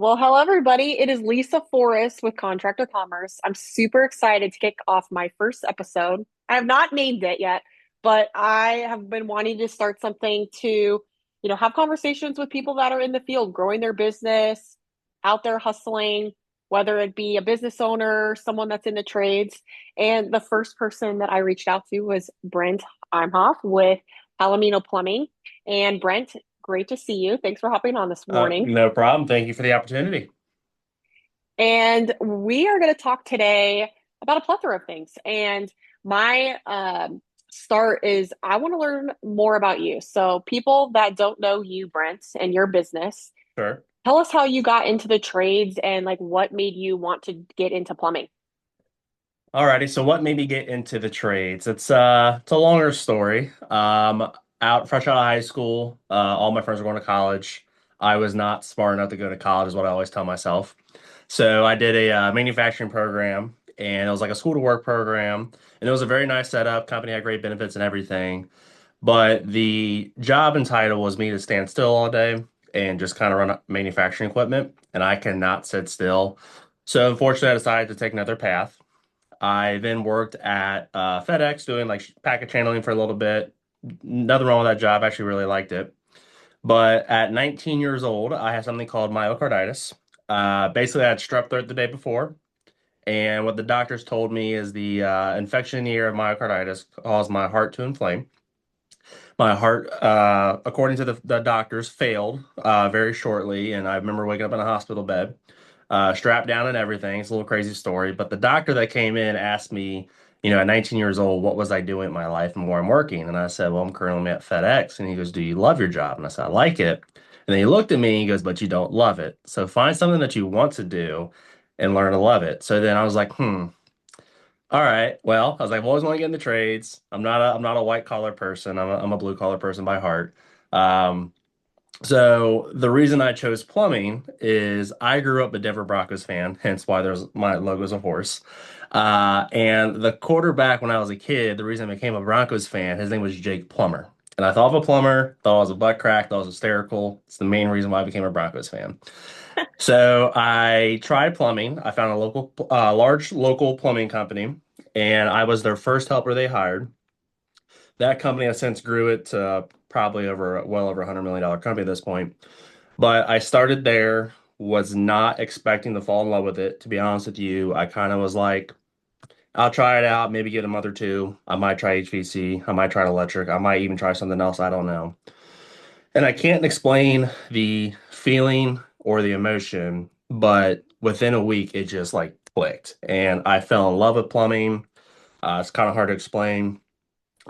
Well, hello everybody. It is Lisa Forrest with Contractor Commerce. I'm super excited to kick off my first episode. I have not named it yet, but I have been wanting to start something to, have conversations with people that are in the field, growing their business, out there hustling, whether it be a business owner, someone that's in the trades. And the first person that I reached out to was Brent Imhoff with Palomino Plumbing. And Brent, great to see you. Thanks for hopping on this morning. No problem. Thank you for the opportunity. And we are going to talk today about a plethora of things. And my start is I want to learn more about you. So, people that don't know you, Brent, and your business, Sure. tell us how you got into the trades and like what made you want to get into plumbing. Alrighty. So what made me get into the trades? It's a longer story. Out fresh out of high school, all my friends were going to college. I was not smart enough to go to college, is what I always tell myself. So I did a manufacturing program, and it was like a school to work program, and it was a very nice setup. Company had great benefits and everything. But the job and title was me to stand still all day and just kind of run manufacturing equipment, and I cannot sit still. So unfortunately, I decided to take another path. I then worked at FedEx doing like package handling for a little bit. Nothing wrong with that job. I actually really liked it. But at 19 years old, I had something called myocarditis. Basically, I had strep throat the day before. And what the doctors told me is the infection in the ear of myocarditis caused my heart to inflame. My heart, according to the doctors, failed very shortly, and I remember waking up in a hospital bed, strapped down and everything. It's a little crazy story, but the doctor that came in asked me, at 19 years old, what was I doing in my life and where I'm working? And I said, well, I'm currently at FedEx. And he goes, do you love your job? And I said, I like it. And then he looked at me and he goes, but you don't love it. So find something that you want to do and learn to love it. So then I was like, all right. Well, I was like, I've always want to get in the trades. I'm not a white collar person. I'm a blue collar person by heart. Um, so the reason I chose plumbing is I grew up a Denver Broncos fan, hence why there's my logo's a horse. And the quarterback when I was a kid, the reason I became a Broncos fan, his name was Jake Plummer. And I thought of a plumber, thought I was a butt crack, thought I was hysterical. It's the main reason why I became a Broncos fan. So I tried plumbing. I found a large local plumbing company, and I was their first helper they hired. That company has since grew it to probably well over $100 million company at this point. But I started there, was not expecting to fall in love with it. To be honest with you, I kind of was like, I'll try it out, maybe get a month or two. I might try HVC, I might try electric, I might even try something else. I don't know. And I can't explain the feeling or the emotion, but within a week, it just like clicked. And I fell in love with plumbing. It's kind of hard to explain.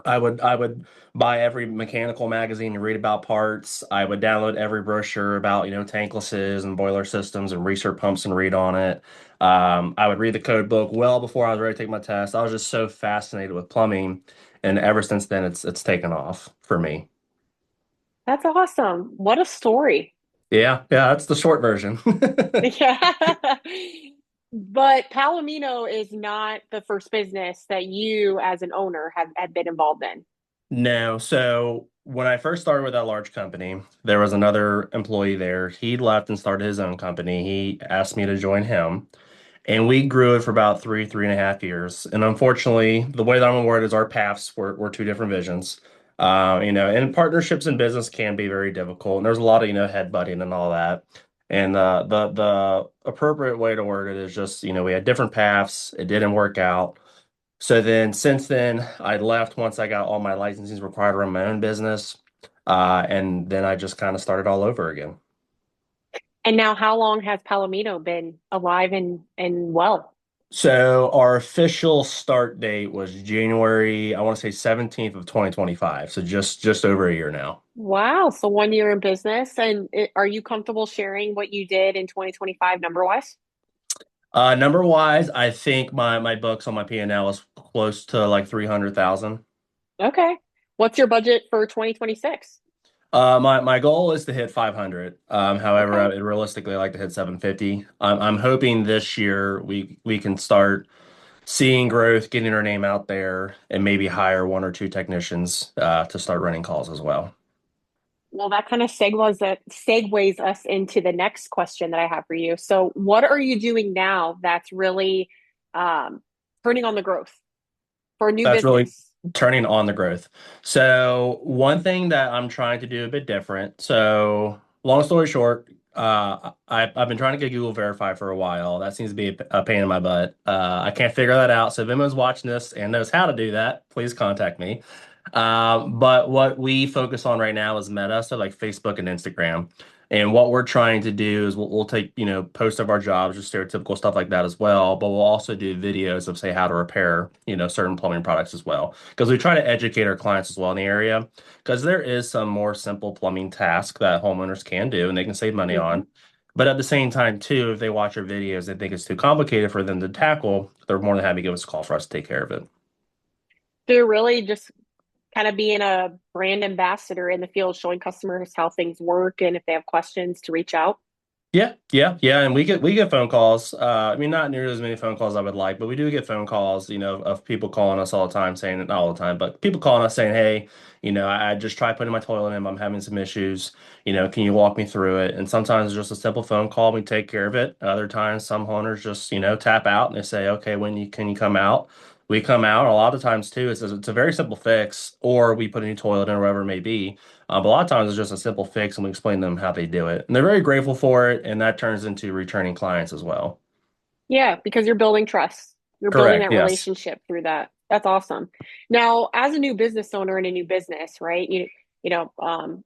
I would buy every mechanical magazine to read about parts. I would download every brochure about, tanklesses and boiler systems and research pumps and read on it. I would read the code book well before I was ready to take my test. I was just so fascinated with plumbing, and ever since then, it's taken off for me. That's awesome. What a story. Yeah, that's the short version. Yeah. But Palomino is not the first business that you, as an owner, have been involved in. No, so when I first started with that large company, there was another employee there. He left and started his own company. He asked me to join him, and we grew it for about 3.5 years. And unfortunately, the way that I'm aware is our paths were two different visions. And partnerships in business can be very difficult, and there's a lot of headbutting and all that. And the appropriate way to word it is just we had different paths. It didn't work out. So then, since then, I left once I got all my licenses required to run my own business. And then I just kind of started all over again. And now, how long has Palomino been alive and well? So our official start date was January, I want to say 17th of 2025. So just over a year now. Wow. So 1 year in business. And are you comfortable sharing what you did in 2025 number wise? Number wise, I think my books on my P&L is close to like 300,000. Okay. What's your budget for 2026? My goal is to hit 500. However, Okay. realistically, I like to hit 750. I'm hoping this year we can start seeing growth, getting our name out there, and maybe hire one or two technicians to start running calls as well. Well, that kind of segues us into the next question that I have for you. So, what are you doing now that's really um, turning on the growth for a new That's really business? turning on the growth. So one thing that I'm trying to do a bit different. So long story short, I've been trying to get Google Verify for a while. That seems to be a pain in my butt. I can't figure that out. So if anyone's watching this and knows how to do that, please contact me. But what we focus on right now is Meta, so like Facebook and Instagram. And what we're trying to do is we'll take, posts of our jobs, just stereotypical stuff like that as well. But we'll also do videos of, say, how to repair, certain plumbing products as well. Because we try to educate our clients as well in the area. Because there is some more simple plumbing tasks that homeowners can do and they can save money Mhm. on. But at the same time, too, if they watch our videos, they think it's too complicated for them to tackle, they're more than happy to give us a call for us to take care of it. So, you're really just kind of being a brand ambassador in the field, showing customers how things work and if they have questions to reach out. Yeah, yeah, yeah, and we get phone calls. I mean, not nearly as many phone calls I would like, but we do get phone calls, of people calling us all the time, saying not all the time, but people calling us saying, "Hey, I just tried putting my toilet in, I'm having some issues. Can you walk me through it?" And sometimes it's just a simple phone call, we take care of it. Other times, some owners just tap out and they say, "Okay, when you can you come out?" We come out. A lot of times too, it's a very simple fix, or we put a new toilet in, or whatever it may be. But a lot of times it's just a simple fix and we explain to them how they do it. And they're very grateful for it. And that turns into returning clients as well. Yeah, because you're building trust. You're building Correct. that Yes. relationship through that. That's awesome. Now, as a new business owner in a new business, right?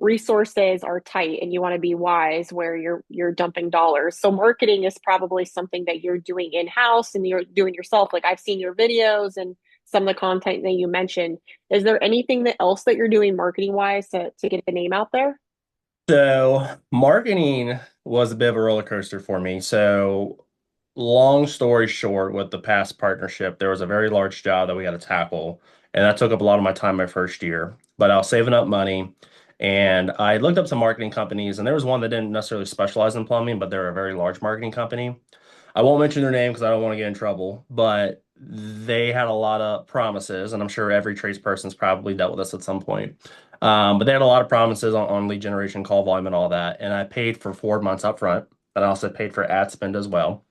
Resources are tight, and you want to be wise where you're dumping dollars. So marketing is probably something that you're doing in-house and you're doing yourself. Like I've seen your videos and some of the content that you mentioned. Is there anything else that you're doing marketing wise to get the name out there? So marketing was a bit of a roller coaster for me. So long story short, with the past partnership, there was a very large job that we had to tackle, and that took up a lot of my time my first year. But I was saving up money, and I looked up some marketing companies, and there was one that didn't necessarily specialize in plumbing, but they're a very large marketing company. I won't mention their name because I don't want to get in trouble, but they had a lot of promises, and I'm sure every tradesperson's probably dealt with this at some point. But they had a lot of promises on lead generation, call volume, and all that. And I paid for 4 months up front, and I also paid for ad spend as well.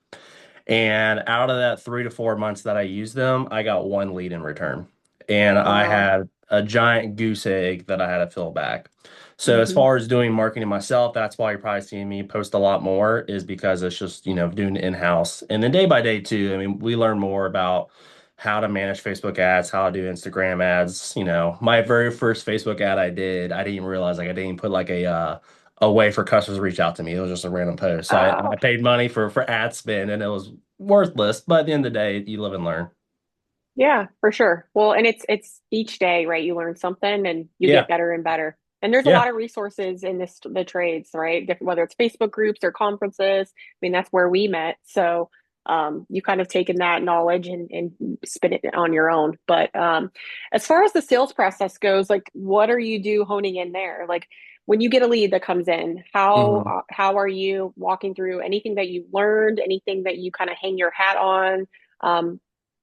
And out of that 3 to 4 months that I used them, I got one lead in return. And Oh I wow. had a giant goose egg that I had to fill back. So as Hmm. far as doing marketing myself, that's why you're probably seeing me post a lot more, is because it's just, doing it in-house. And then day by day too, I mean, we learn more about how to manage Facebook ads, how to do Instagram ads. My very first Facebook ad I did, I didn't even realize like I didn't even put like a way for customers to reach out to me. It was just a random post. So I Oh, paid money for ad spend and it was worthless. But at the end of the day, you live and learn. yeah, for sure. Well, and it's each day, right? You learn something and you get Yeah. better and better. And there's a Yeah. lot of resources in the trades, right? Whether it's Facebook groups or conferences. I mean, that's where we met. So you kind of taken that knowledge and spin it on your own. But as far as the sales process goes, like what are you do honing in there? Like when you get a lead that comes in, Mhm. how are you walking through anything that you learned, anything that you kind of hang your hat on?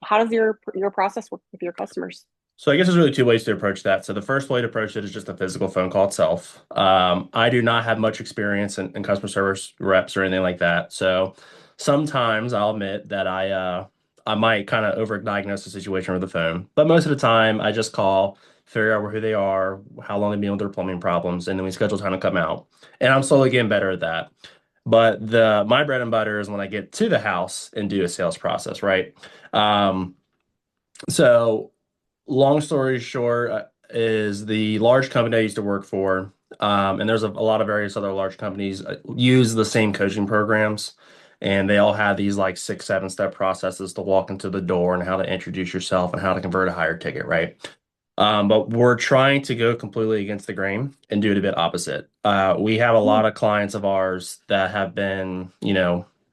How does your process work with your customers? So I guess there's really two ways to approach that. So the first way to approach it is just a physical phone call itself. I do not have much experience in customer service reps or anything like that. So sometimes I'll admit that I might kind of overdiagnose the situation over the phone. But most of the time I just call, figure out who they are, how long they've been with their plumbing problems, and then we schedule time to come out. And I'm slowly getting better at that. But the my bread and butter is when I get to the house and do a sales process, right? Um, so long story short, is the large company I used to work for, and there's a lot of various other large companies use the same coaching programs, and they all have these like 6, 7 step processes to walk into the door and how to introduce yourself and how to convert a higher ticket, right? But we're trying to go completely against the grain and do it a bit opposite. We have a Hmm. lot of clients of ours that have been,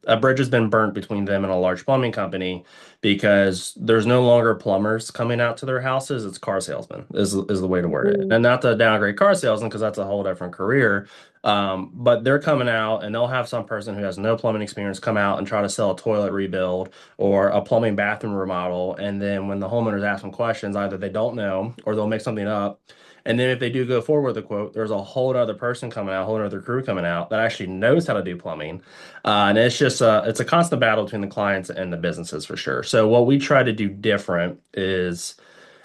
a bridge has been burnt between them and a large plumbing company because there's no longer plumbers coming out to their houses. It's car salesmen is the way to word it. Mm. And not to downgrade car salesmen because that's a whole different career. But they're coming out and they'll have some person who has no plumbing experience come out and try to sell a toilet rebuild or a plumbing bathroom remodel. And then when the homeowners ask them questions, either they don't know or they'll make something up. And then if they do go forward with a quote, there's a whole other person coming out, a whole other crew coming out that actually knows how to do plumbing. And it's a constant battle between the clients and the businesses for sure. So what we try to do different is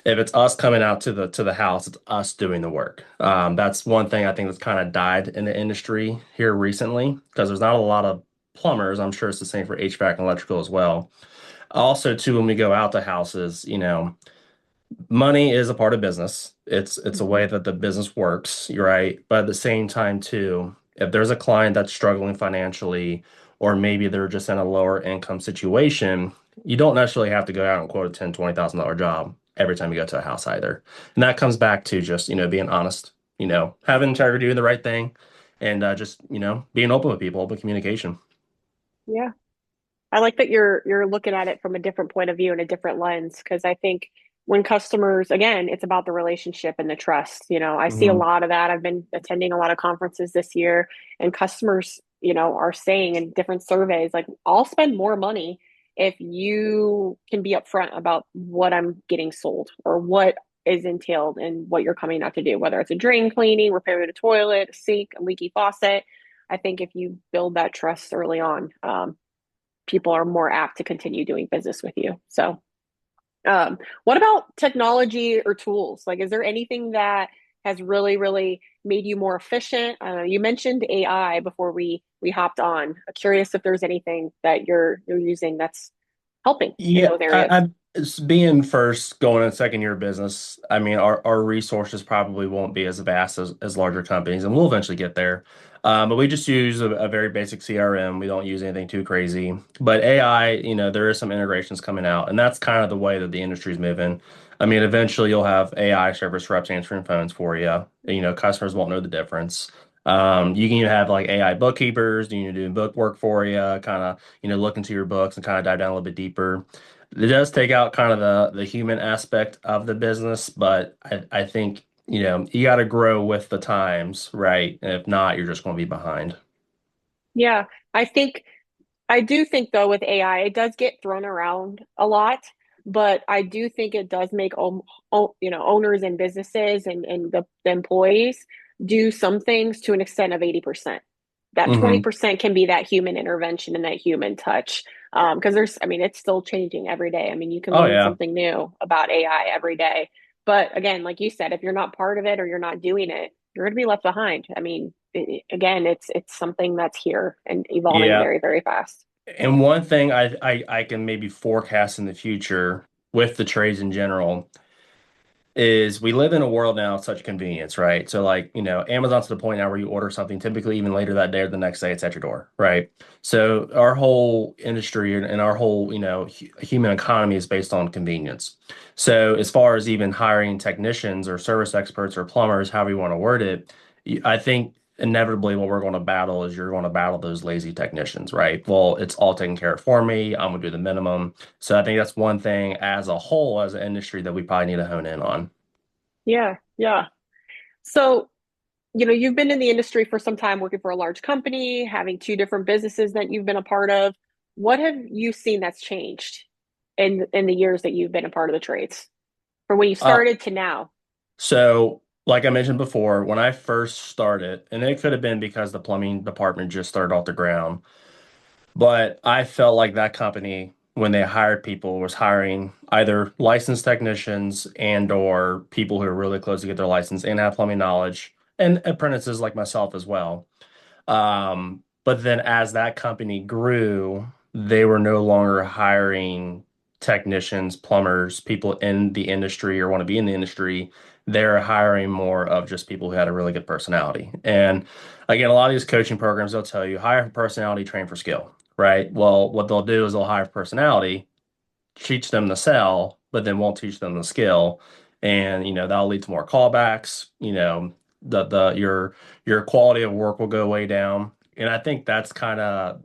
if it's us coming out to the house, it's us doing the work. That's one thing I think that's kind of died in the industry here recently because there's not a lot of plumbers. I'm sure it's the same for HVAC and electrical as well. Also, too, when we go out to houses, money is a part of business. It's a Mhm. way that the business works, you're right? But at the same time, too, if there's a client that's struggling financially, or maybe they're just in a lower income situation, you don't necessarily have to go out and quote a $10,000, $20,000 job every time you go to a house either. And that comes back to just, being honest, having integrity, doing the right thing, and just, being open with people, open communication. Yeah. I like that you're looking at it from a different point of view and a different lens because I think when customers, again, it's about the relationship and the trust. I see a Hmm. lot of that. I've been attending a lot of conferences this year, and customers, are saying in different surveys, like, I'll spend more money if you can be upfront about what I'm getting sold or what is entailed and what you're coming out to do, whether it's a drain cleaning, repairing a toilet, a sink, a leaky faucet. I think if you build that trust early on, people are more apt to continue doing business with you. So, what about technology or tools? Like, is there anything that has really, really made you more efficient? You mentioned AI before we hopped on. I'm curious if there's anything that you're using that's helping in Yeah, those areas. it's being first going in second year business. I mean, our resources probably won't be as vast as larger companies, and we'll eventually get there. But we just use a very basic CRM. We don't use anything too crazy. But AI, there is some integrations coming out, and that's kind of the way that the industry is moving. I mean, eventually you'll have AI service reps answering phones for you. Customers won't know the difference. You can even have like AI bookkeepers, doing book work for you, kind of look into your books and kind of dive down a little bit deeper. It does take out kind of the human aspect of the business, but I think, you got to grow with the times, right? And if not, you're just going to be behind. Yeah, I think I do think though with AI, it does get thrown around a lot, but I do think it does make owners and businesses and the employees do some things to an extent of 80%. That Hmm. 20% can be that human intervention and that human touch. Because I mean, it's still changing every day. I mean, you can Oh learn yeah. something new about AI every day. But again, like you said, if you're not part of it or you're not doing it, you're going to be left behind. I mean, again, it's something that's here and evolving Yeah. very, very fast. And one thing I can maybe forecast in the future with the trades in general is we live in a world now of such convenience, right? So like, Amazon's to the point now where you order something typically even later that day or the next day it's at your door, right? So our whole industry and our whole, human economy is based on convenience. So as far as even hiring technicians or service experts or plumbers, however you want to word it, I think inevitably what we're going to battle is you're going to battle those lazy technicians, right? Well, it's all taken care of for me. I'm gonna do the minimum. So I think that's one thing as a whole, as an industry that we probably need to hone in on. Yeah, yeah. So, you've been in the industry for some time, working for a large company, having two different businesses that you've been a part of. What have you seen that's changed in the years that you've been a part of the trades from when you Uh, started to now? so like I mentioned before, when I first started, and it could have been because the plumbing department just started off the ground, but I felt like that company, when they hired people, was hiring either licensed technicians and or people who are really close to get their license and have plumbing knowledge, and apprentices like myself as well. But then as that company grew, they were no longer hiring technicians, plumbers, people in the industry or want to be in the industry. They're hiring more of just people who had a really good personality. And again, a lot of these coaching programs, they'll tell you hire for personality, train for skill, right? Well, what they'll do is they'll hire for personality, teach them the sell, but then won't teach them the skill. And that'll lead to more callbacks. Your quality of work will go way down. And I think that's kind of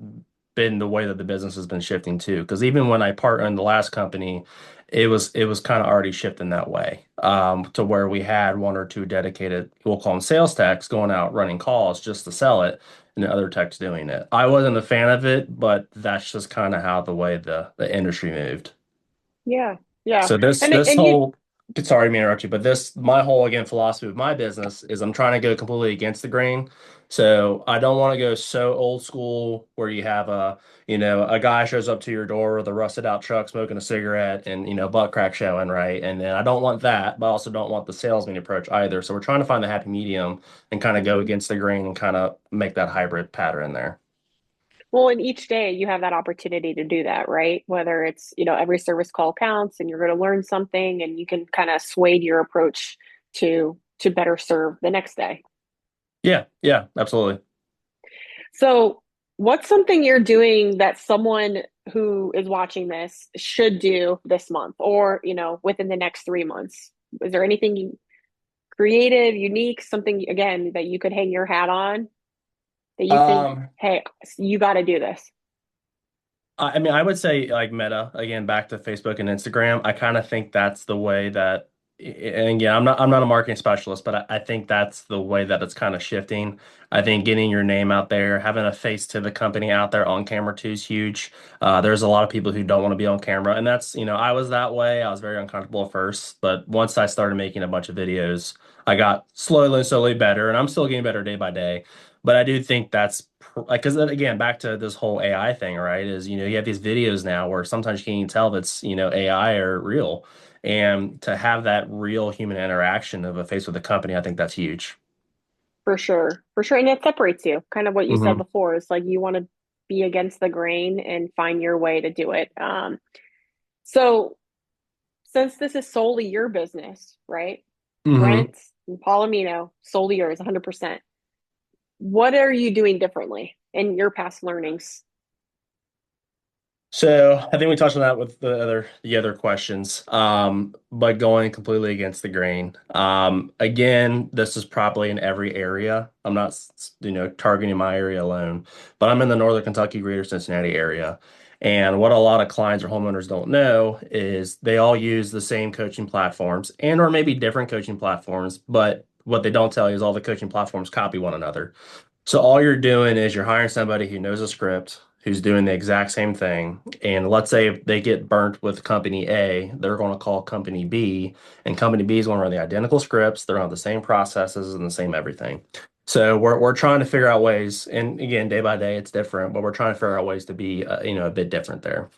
been the way that the business has been shifting too. Because even when I partnered in the last company, it was kind of already shifting that way. To where we had one or two dedicated, we'll call them sales techs going out running calls just to sell it and the other techs doing it. I wasn't a fan of it, but that's just kind of how the way the industry moved. Yeah, yeah. So this And this and you whole sorry to interrupt you, but this my whole again philosophy with my business is I'm trying to go completely against the grain. So I don't want to go so old school where you have a guy shows up to your door with a rusted out truck smoking a cigarette and butt crack showing, right? And then I don't want that, but I also don't want the salesman approach either. So we're trying to find the happy medium and kind of go Mhm. against the grain and kind of make that hybrid pattern there. Well, and each day you have that opportunity to do that, right? Whether it's, every service call counts and you're going to learn something and you can kind of sway your approach to better serve the next day. Yeah, yeah, absolutely. So, what's something you're doing that someone who is watching this should do this month or, within the next 3 months? Is there anything creative, unique, something again that you could hang your hat on that you think, Um, hey, you got to do this I mean, I would say like Meta again, back to Facebook and Instagram. I kind of think that's the way that, and again, I'm not a marketing specialist, but I think that's the way that it's kind of shifting. I think getting your name out there, having a face to the company out there on camera too is huge. There's a lot of people who don't want to be on camera, and that's, I was that way. I was very uncomfortable at first, but once I started making a bunch of videos, I got slowly and slowly better, and I'm still getting better day by day. But I do think that's like, because again, back to this whole AI thing, right? Is, you have these videos now where sometimes you can't even tell if it's, AI or real. And to have that real human interaction of a face with a company, I think that's huge. for sure. For sure. And it separates you. Kind of what you said Hmm. before is like you want to be against the grain and find your way to do it. So, since this is solely your business, right? Hmm. Rent and Palomino, solely yours, 100%. What are you doing differently in your past learnings? So I think we touched on that with the other questions. But going completely against the grain. Again, this is probably in every area. I'm not, targeting my area alone, but I'm in the Northern Kentucky, Greater Cincinnati area. And what a lot of clients or homeowners don't know is they all use the same coaching platforms and or maybe different coaching platforms, but what they don't tell you is all the coaching platforms copy one another. So all you're doing is you're hiring somebody who knows a script, who's doing the exact same thing. And let's say if they get burnt with company A, they're going to call company B, and company B is going to run the identical scripts. They're on the same processes and the same everything. So we're trying to figure out ways, and again, day by day it's different, but we're trying to figure out ways to be a bit different there.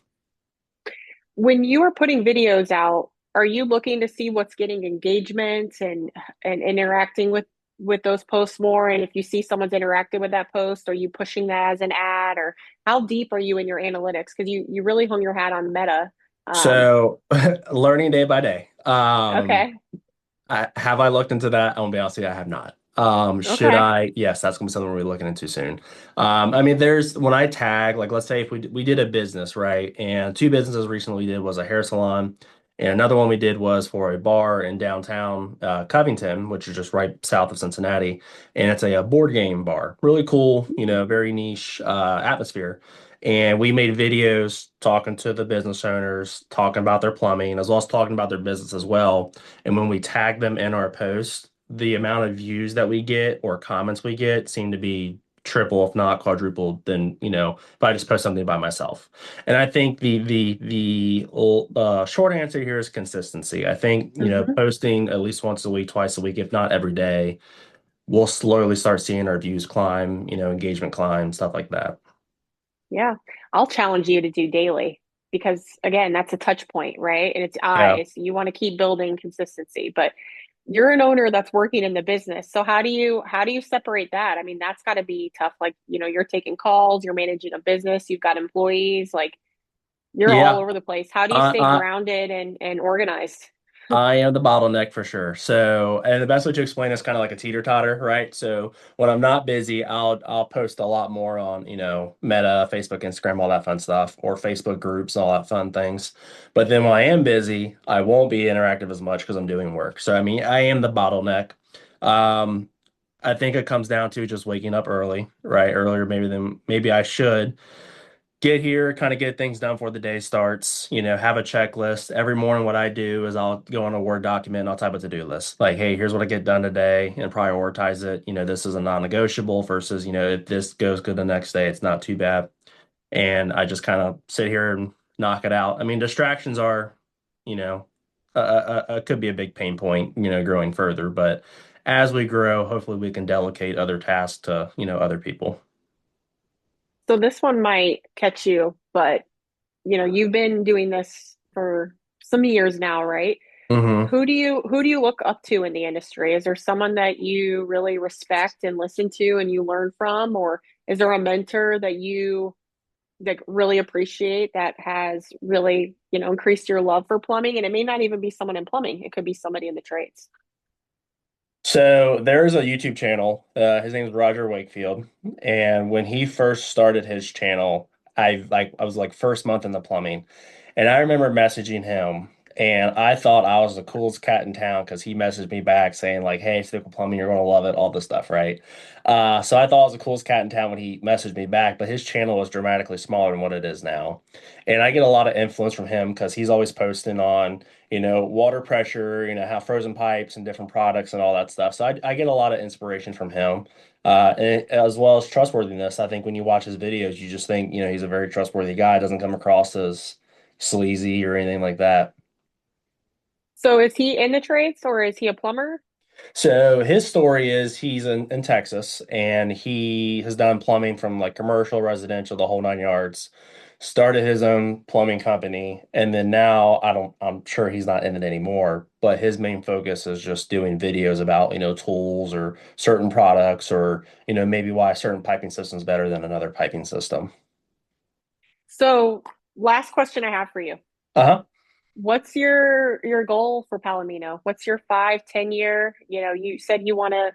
When you are putting videos out, are you looking to see what's getting engagement and interacting with those posts more? And if you see someone's interacted with that post, are you pushing that as an ad, or how deep are you in your analytics? Because you really hung your hat on Meta. Um, So learning day by day. okay, Have I looked into that? I won't be honest with you, I have not. Should okay. I? Yes, that's gonna be something we're looking into soon. I mean, there's when I tag, like, let's say if we did a business, right? And two businesses recently we did was a hair salon, and another one we did was for a bar in downtown Covington, which is just right south of Cincinnati, and it's a board game bar. Really cool, very niche atmosphere. And we made videos talking to the business owners, talking about their plumbing, as well as talking about their business as well. And when we tag them in our post, the amount of views that we get or comments we get seem to be triple, if not quadruple, than, if I just post something by myself. And I think the short answer here is consistency. I think, Hmm. posting at least once a week, twice a week, if not every day, we'll slowly start seeing our views climb, engagement climb, stuff like that. Yeah, I'll challenge you to do daily because again, that's a touch point, right? And it's Yeah. eyes. You want to keep building consistency, but you're an owner that's working in the business. So how do you separate that? I mean, that's got to be tough. Like, you're taking calls, you're managing a business, you've got employees, like you're all Yeah. over the place. How do you I, stay I, grounded and organized? I am the bottleneck for sure. So, and the best way to explain is kind of like a teeter-totter, right? So when I'm not busy, I'll post a lot more on, Meta, Facebook, Instagram, all that fun stuff, or Facebook groups, all that fun things. But then when I am busy, I won't be interactive as much because I'm doing work. So I mean, I am the bottleneck. Um, I think it comes down to just waking up early, right? Earlier maybe than maybe I should get here, kind of get things done before the day starts, have a checklist. Every morning, what I do is I'll go on a Word document and I'll type a to-do list. Like, hey, here's what I get done today and prioritize it. This is a non-negotiable versus, if this goes good the next day, it's not too bad. And I just kind of sit here and knock it out. I mean, distractions are, you know, could be a big pain point, growing further. But as we grow, hopefully we can delegate other tasks to, other people. So this one might catch you, but you've been doing this for some years now, right? Hmm. Who do you look up to in the industry? Is there someone that you really respect and listen to and you learn from, or is there a mentor that you like really appreciate that has really, increased your love for plumbing? And it may not even be someone in plumbing. It could be somebody in the trades. So there's a YouTube channel. His name is Roger Wakefield, and when he first started his channel, I was like first month in the plumbing, and I remember messaging him, and I thought I was the coolest cat in town because he messaged me back saying like, "Hey, stick with plumbing, you're gonna love it," all this stuff, right? So I thought I was the coolest cat in town when he messaged me back, but his channel was dramatically smaller than what it is now, and I get a lot of influence from him because he's always posting on water pressure, how frozen pipes and different products and all that stuff. So I get a lot of inspiration from him, and as well as trustworthiness. I think when you watch his videos, you just think, he's a very trustworthy guy. Doesn't come across as sleazy or anything like that. So is he in the trades or is he a plumber? So his story is he's in Texas and he has done plumbing from like commercial, residential, the whole nine yards. Started his own plumbing company, and then now I'm sure he's not in it anymore, but his main focus is just doing videos about, tools or certain products or, maybe why a certain piping system is better than another piping system. So last question I have for you. Uh-huh. What's your goal for Palomino? What's your 5, 10 year? You said you want to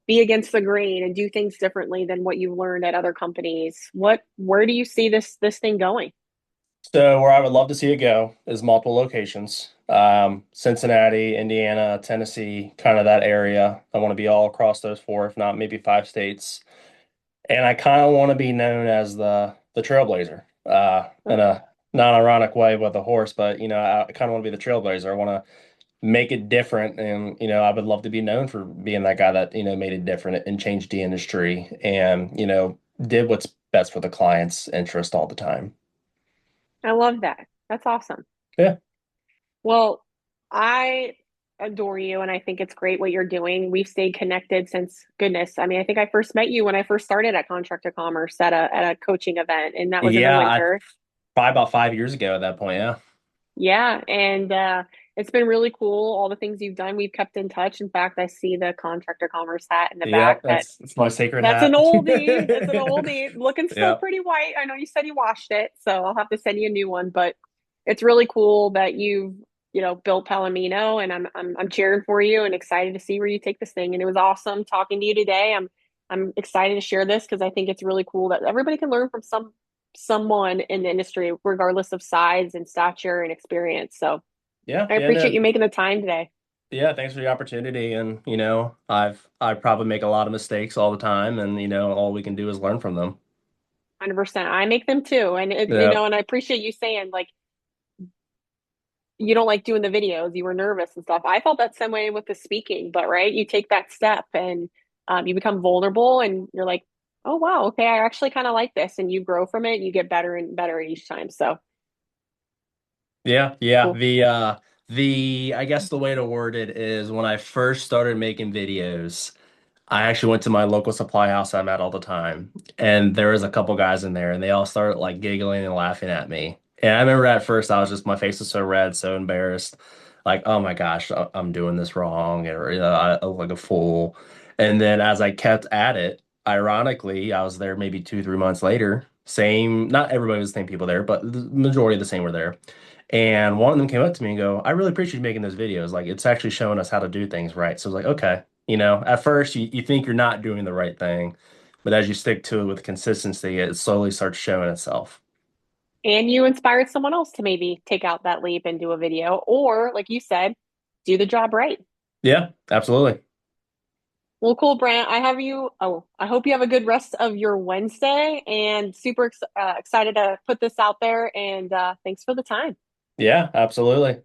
be against the grain and do things differently than what you learned at other companies. Where do you see this thing going? So where I would love to see it go is multiple locations. Cincinnati, Indiana, Tennessee, kind of that area. I want to be all across those four, if not maybe five states. And I kind of want to be known as the trailblazer, in a non-ironic way with a horse, but I kind of want to be the trailblazer. I want to make it different, and I would love to be known for being that guy that made it different and changed the industry, and did what's best for the client's interest all the time. I love that. That's awesome. Yeah. Well, I adore you and I think it's great what you're doing. We've stayed connected since goodness. I mean, I think I first met you when I first started at Contractor Commerce at a coaching event, and that was in the Yeah, winter. probably about 5 years ago at that point. Yeah. Yeah, and it's been really cool. All the things you've done, we've kept in touch. In fact, I see the Contractor Commerce hat in the Yep, back. That that's my sacred that's an hat. oldie. That's an oldie. Looking still Yep. pretty white. I know you said you washed it, so I'll have to send you a new one. But it's really cool that you've built Palomino, and I'm cheering for you and excited to see where you take this thing. And it was awesome talking to you today. I'm excited to share this because I think it's really cool that everybody can learn from someone in the industry, regardless of size and stature and experience. So Yeah, I yeah, appreciate no, you making the time today. yeah, thanks for the opportunity. And I probably make a lot of mistakes all the time, and all we can do is learn from them. 100%. I make them too. And Yeah. and I appreciate you saying like you don't like doing the videos. You were nervous and stuff. I felt that same way with the speaking, but right, you take that step and you become vulnerable and you're like, oh wow, okay, I actually kind of like this, and you grow from it. You get better and better each time. So Yeah, yeah. cool. The I guess the way to word it is when I first started making videos, I actually went to my local supply house I'm at all the time, and there was a couple guys in there, and they all started like giggling and laughing at me. And I remember at first I was just my face was so red, so embarrassed, like oh my gosh, I'm doing this wrong, or I look like a fool. And then as I kept at it, ironically, I was there maybe 2, 3 months later. Same, not everybody was the same people there, but the majority of the same were there. And one of them came up to me and go, I really appreciate you making those videos. Like it's actually showing us how to do things right. So I was like, okay. At first you think you're not doing the right thing, but as you stick to it with consistency, it slowly starts showing itself. And you inspired someone else to maybe take out that leap and do a video, or like you said, do the job right. Yeah, absolutely. Well, cool, Brant. I have you. Oh, I hope you have a good rest of your Wednesday and super excited to put this out there. And thanks for the time. Yeah, absolutely.